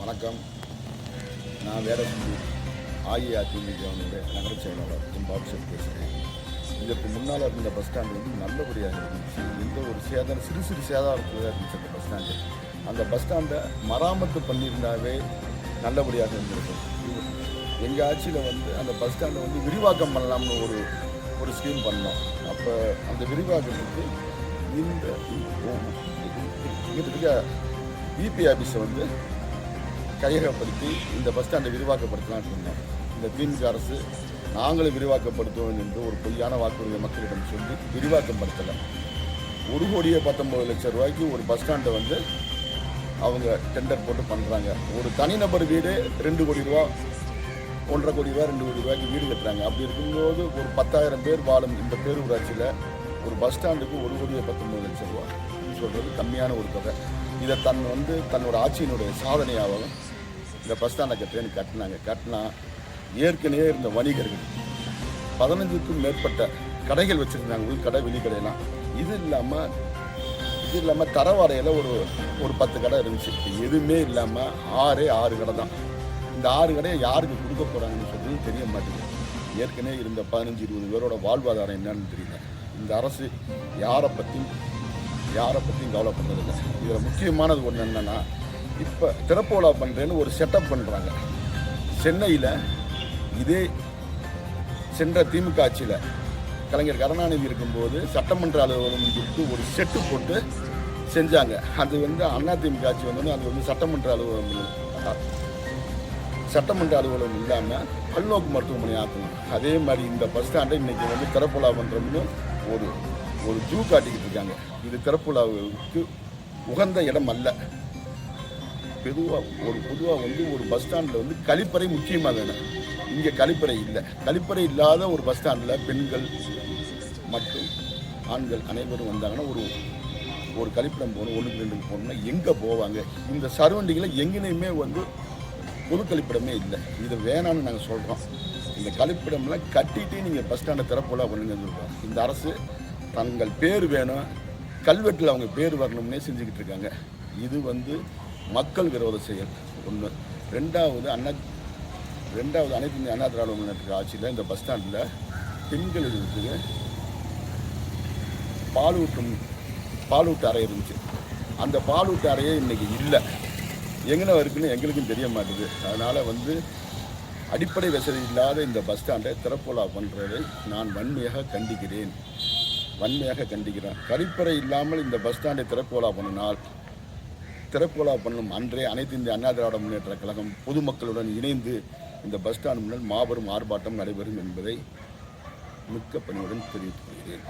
வணக்கம். நான் வேடசந்தூர் அஇஅதிமுகவினுடைய நகர செயலாளர் பாபுசர் பேசுகிறேன். இதற்கு முன்னால் இருந்த பஸ் ஸ்டாண்டு வந்து நல்லபடியாக இருந்துச்சு. எந்த ஒரு சேதாரம் சிறு சிறு சேதாரத்தில் இருந்துச்சு அந்த பஸ் ஸ்டாண்டு. அந்த பஸ் ஸ்டாண்டை மராமத்து பண்ணியிருந்தாவே நல்லபடியாக இருந்திருக்கும். எங்கள் ஆட்சியில் வந்து அந்த பஸ் ஸ்டாண்டை வந்து விரிவாக்கம் பண்ணலாம்னு ஒரு ஸ்கீம் பண்ணோம். அப்போ அந்த விரிவாக்கத்துக்கு இந்த இருக்க பிபி ஆஃபீஸை வந்து கையகப்படுத்தி இந்த பஸ் ஸ்டாண்டை விரிவாக்கப்படுத்தலாம்னு சொன்னோம். இந்த திமுக அரசு நாங்களும் விரிவாக்கப்படுத்துவோம் என்று ஒரு பொய்யான வாக்குறுதியை மக்களிடம் சொல்லி விரிவாக்கப்படுத்தலை. 1,19,00,000 ரூபாய்க்கு ஒரு பஸ் ஸ்டாண்டை வந்து அவங்க டெண்டர் போட்டு பண்ணுறாங்க. ஒரு தனிநபர் வீடு 2 கோடி ரூபா, 1,50 கோடி ரூபா, 2 கோடி ரூபாய்க்கு வீடு கட்டுறாங்க. அப்படி இருக்கும்போது ஒரு 10,000 பேர் வாழும் இந்த பேரூராட்சியில் ஒரு பஸ் ஸ்டாண்டுக்கு 1,19,00,000 ரூபா சொல்கிறது கம்மியான ஒரு தொகை. இதை தன்னோட ஆட்சியினுடைய சாதனையாகவும் இந்த பஸ் ஸ்டாண்டை கட்டினா ஏற்கனவே இருந்த வணிகர்கள் 15க்கும் மேற்பட்ட கடைகள் வச்சுருந்தாங்க, உள்கடை வெளிக்கடையெல்லாம். இது இல்லாமல் தரவாடையில் ஒரு 10 கடை இருந்துச்சு. எதுவுமே இல்லாமல் 6 கடை தான். இந்த 6 கடையை யாருக்கு கொடுக்க போகிறாங்கன்னு சொல்லி தெரிய மாட்டேங்குது. ஏற்கனவே இருந்த 15-20 பேரோட வாழ்வாதாரம் என்னன்னு தெரியல. இந்த அரசு யாரை பற்றியும் கவலைப்படுறதில்லை. இதில் முக்கியமானது ஒன்று என்னென்னா, இப்போ திறப்போலா பண்ணுறேன்னு ஒரு செட்டப் பண்ணுறாங்க. சென்னையில் இதே சென்ற திமுக ஆட்சியில் கலைஞர் கருணாநிதி இருக்கும்போது சட்டமன்ற அலுவலகம் சொல்லிட்டு ஒரு செட்டு போட்டு செஞ்சாங்க. அது வந்து அதிமுக ஆட்சி வந்தோன்னே அது வந்து சட்டமன்ற அலுவலகம் இல்லாமல் பல்நோக்கு மருத்துவமனை ஆக்கணும். அதே மாதிரி இந்த பஸ் ஸ்டாண்டை இன்றைக்கி வந்து திறப்போலா பண்ணுறோம்னு ஒரு ஜூ காட்டிக்கிட்டு இருக்காங்க. இது திறப்புலாவுக்கு உகந்த இடம் அல்ல. பொதுவாக வந்து ஒரு பஸ் ஸ்டாண்டில் வந்து கழிப்பறை முக்கியமாக வேணும். இங்கே கழிப்பறை இல்லை. கழிப்பறை இல்லாத ஒரு பஸ் ஸ்டாண்டில் பெண்கள் மற்றும் ஆண்கள் அனைவரும் வந்தாங்கன்னா ஒரு கழிப்பிடம் போகணும், 1-2 போகணும்னா எங்கே போவாங்க? இந்த சரௌண்டிங்கில் எங்கேயுமே வந்து பொது கழிப்பிடமே இல்லை. இது வேணான்னு நாங்கள் சொல்கிறோம். இந்த கழிப்பிடம்லாம் கட்டிட்டு நீங்கள் பஸ் ஸ்டாண்டை திறப்போலா பண்ணுங்கன்னு சொல்கிறோம். இந்த அரசு தங்கள் பேர் வேணும், கல்வெட்டில் அவங்க பேர் வரணும்னே செஞ்சுக்கிட்டு இருக்காங்க. இது வந்து மக்கள் விரோத செயல் ஒன்று. ரெண்டாவது அனைத்து இந்திய அண்ணா திராவிட முன்னேற்ற ஆட்சியில் இந்த பஸ் ஸ்டாண்டில் பெண்களுக்கு பாலூட்டு அறை இருந்துச்சு. அந்த பாலூட்டு அறையே இன்றைக்கி இல்லை. எங்கே இருக்குன்னு எங்களுக்கும் தெரிய மாட்டேது. அதனால் வந்து அடிப்படை வசதி இல்லாத இந்த பஸ் ஸ்டாண்டை திறப்போலா பண்ணுறதை நான் வன்மையாக கண்டிக்கிறேன். கழிப்பறை இல்லாமல் இந்த பஸ் ஸ்டாண்டை திறப்போலா பண்ணும் அன்றே அனைத்து இந்திய அண்ணா திராவிட முன்னேற்ற கழகம் பொதுமக்களுடன் இணைந்து இந்த பஸ் ஸ்டாண்ட் முன்னால் மாபெரும் ஆர்ப்பாட்டம் நடைபெறும் என்பதை மிக்க பணியுடன் தெரிவித்துக் கொள்கிறேன்.